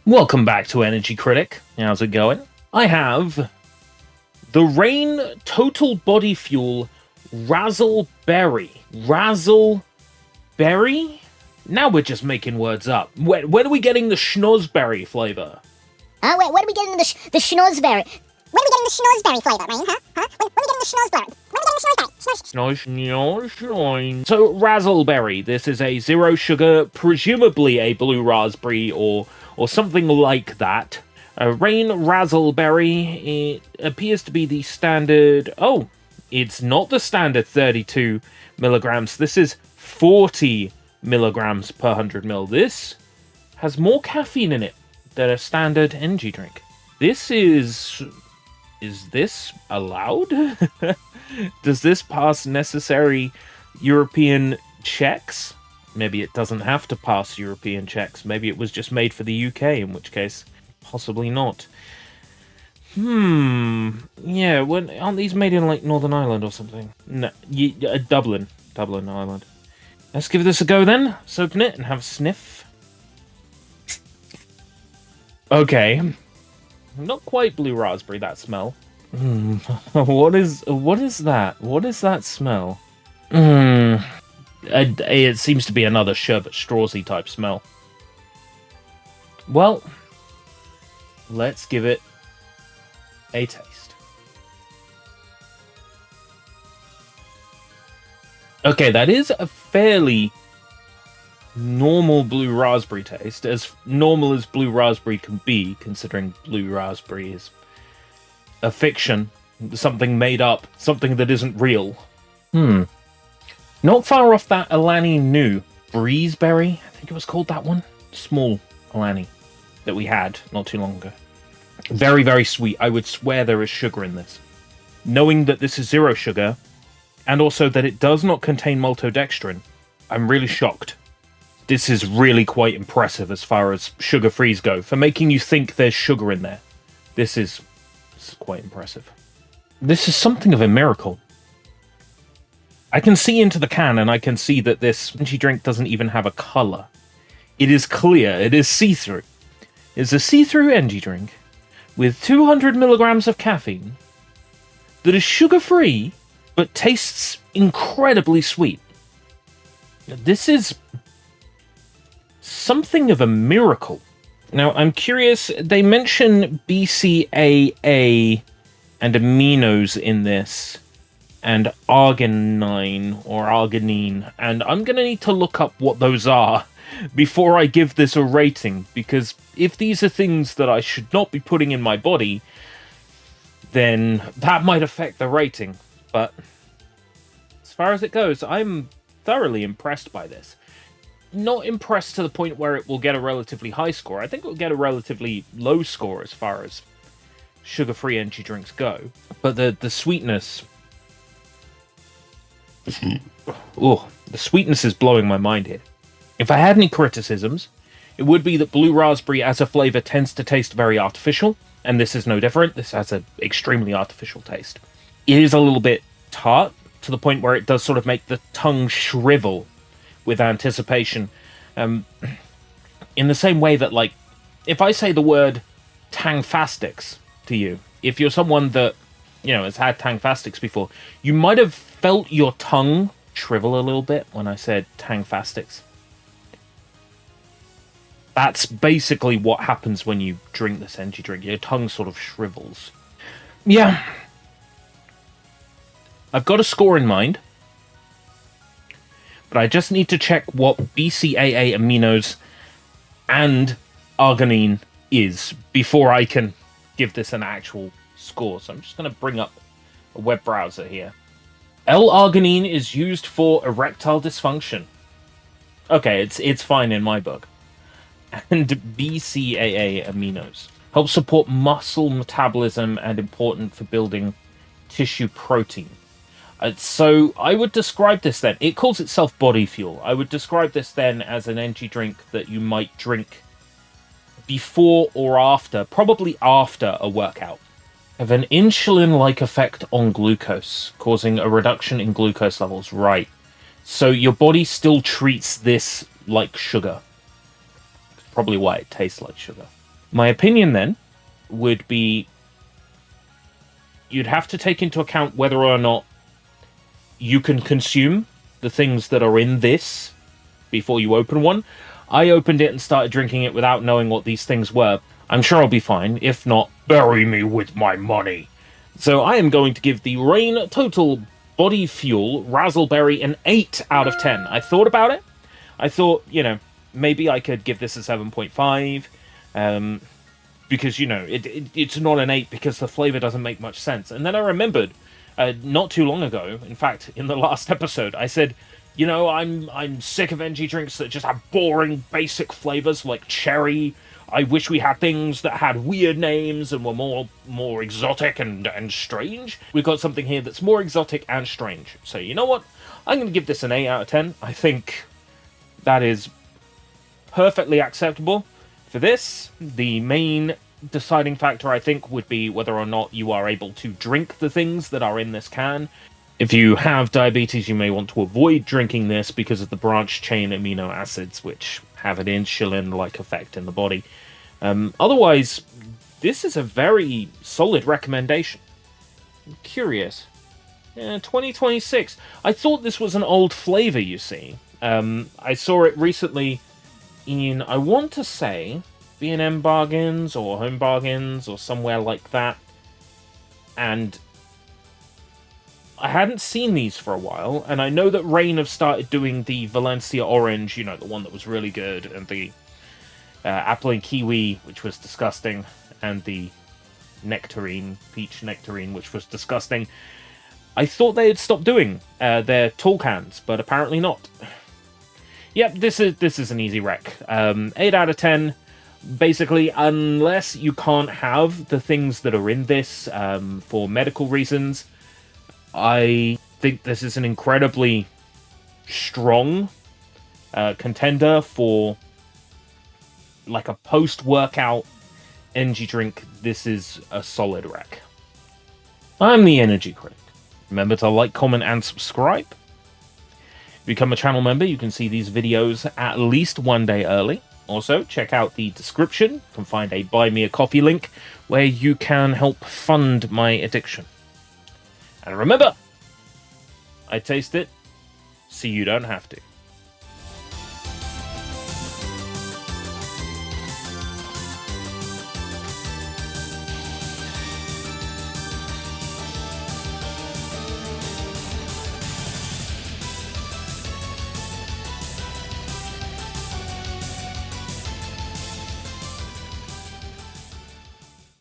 Welcome back to Energy Critic. How's it going? I have the Rain Total Body Fuel Razzle Berry. Razzle Berry? Now we're just making words up. When are we getting the schnozberry flavor? When are we getting the schnozberry? When are we getting the schnozberry flavor, Rain? When are we getting the schnozberry? When are we getting the schnozberry? So, Razzleberry. This is a zero sugar, presumably a blue raspberry or something like that. Rain Razzleberry, it appears to be the standard... Oh, it's not the standard 32 milligrams. This is 40 milligrams per 100 ml. This has more caffeine in it than a standard energy drink. This is... Is this allowed? Does this pass necessary European checks? Maybe it doesn't have to pass European checks. Maybe it was just made for the UK, in which case, possibly not. Yeah, aren't these made in, like, Northern Ireland or something? No, Dublin, Ireland. Let's give this a go, then. Let's open it and have a sniff. Okay. Not quite blue raspberry, that smell. What is that? What is that smell? It seems to be another sherbet strawsy type smell. Well, let's give it a taste. Okay, that is a fairly normal blue raspberry taste, as normal as blue raspberry can be, considering blue raspberry is a fiction, something made up, something that isn't real. Not far off that Alani Nu Breezeberry, I think it was called that one. Small Alani that we had not too long ago. Very, very sweet. I would swear there is sugar in this. Knowing that this is zero sugar, and also that it does not contain maltodextrin, I'm really shocked. This is really quite impressive as far as sugar-frees go. For making you think there's sugar in there. This is quite impressive. This is something of a miracle. I can see into the can, and I can see that this energy drink doesn't even have a colour. It is clear. It is see-through. It's a see-through energy drink with 200 milligrams of caffeine that is sugar-free, but tastes incredibly sweet. This is something of a miracle. Now, I'm curious, they mention BCAA and aminos in this, and arginine, or arginine, and I'm going to need to look up what those are before I give this a rating, because if these are things that I should not be putting in my body, then that might affect the rating. But as far as it goes, I'm thoroughly impressed by this. Not impressed to the point where it will get a relatively high score. I think it will get a relatively low score as far as sugar-free energy drinks go. But the sweetness... Oh, the sweetness is blowing my mind here. If I had any criticisms, it would be that blue raspberry as a flavour tends to taste very artificial, and this is no different. This has an extremely artificial taste. It is a little bit tart, to the point where it does sort of make the tongue shrivel with anticipation. In the same way that, like, if I say the word tangfastics to you, if you're someone that, you know, has had tangfastics before, you might have felt your tongue shrivel a little bit when I said tangfastics. That's basically what happens when you drink this energy drink. Your tongue sort of shrivels. Yeah. I've got a score in mind, but I just need to check what BCAA aminos and arginine is before I can give this an actual score. So I'm just going to bring up a web browser here. L-arginine is used for erectile dysfunction. Okay, it's fine in my book. And BCAA aminos help support muscle metabolism and important for building tissue protein. So I would describe this then, it calls itself body fuel. I would describe this then as an energy drink that you might drink before or after, probably after a workout. Have an insulin-like effect on glucose, causing a reduction in glucose levels. Right. So your body still treats this like sugar. Probably why it tastes like sugar. My opinion then would be you'd have to take into account whether or not you can consume the things that are in this before you open one. I opened it and started drinking it without knowing what these things were. I'm sure I'll be fine. If not, bury me with my money. So I am going to give the Rain Total Body Fuel Razzleberry an 8 out of 10. I thought about it. I thought, maybe I could give this a 7.5. Because, it's not an 8 because the flavor doesn't make much sense. And then I remembered, not too long ago, in fact, in the last episode, I said, I'm sick of energy drinks that just have boring, basic flavors like cherry. I wish we had things that had weird names and were more exotic and strange. We've got something here that's more exotic and strange. So you know what? I'm going to give this an 8 out of 10. I think that is perfectly acceptable. For this, the main deciding factor, I think, would be whether or not you are able to drink the things that are in this can. If you have diabetes, you may want to avoid drinking this because of the branched-chain amino acids, which have an insulin-like effect in the body. Otherwise, this is a very solid recommendation. I'm curious. 2026. I thought this was an old flavor, you see. I saw it recently in, I want to say, B&M Bargains or Home Bargains or somewhere like that. And I hadn't seen these for a while, and I know that Rain have started doing the Valencia Orange, the one that was really good, and the Apple and Kiwi, which was disgusting, and the Peach Nectarine, which was disgusting. I thought they had stopped doing their tall cans, but apparently not. Yep, this is an easy rec. 8 out of 10. Basically, unless you can't have the things that are in this for medical reasons, I think this is an incredibly strong contender for like a post-workout energy drink. This is a solid rec. I'm the Energy Critic. Remember to like, comment, and subscribe. If you become a channel member, you can see these videos at least one day early. Also, check out the description. You can find a Buy Me a Coffee link where you can help fund my addiction. And remember, I taste it so you don't have to.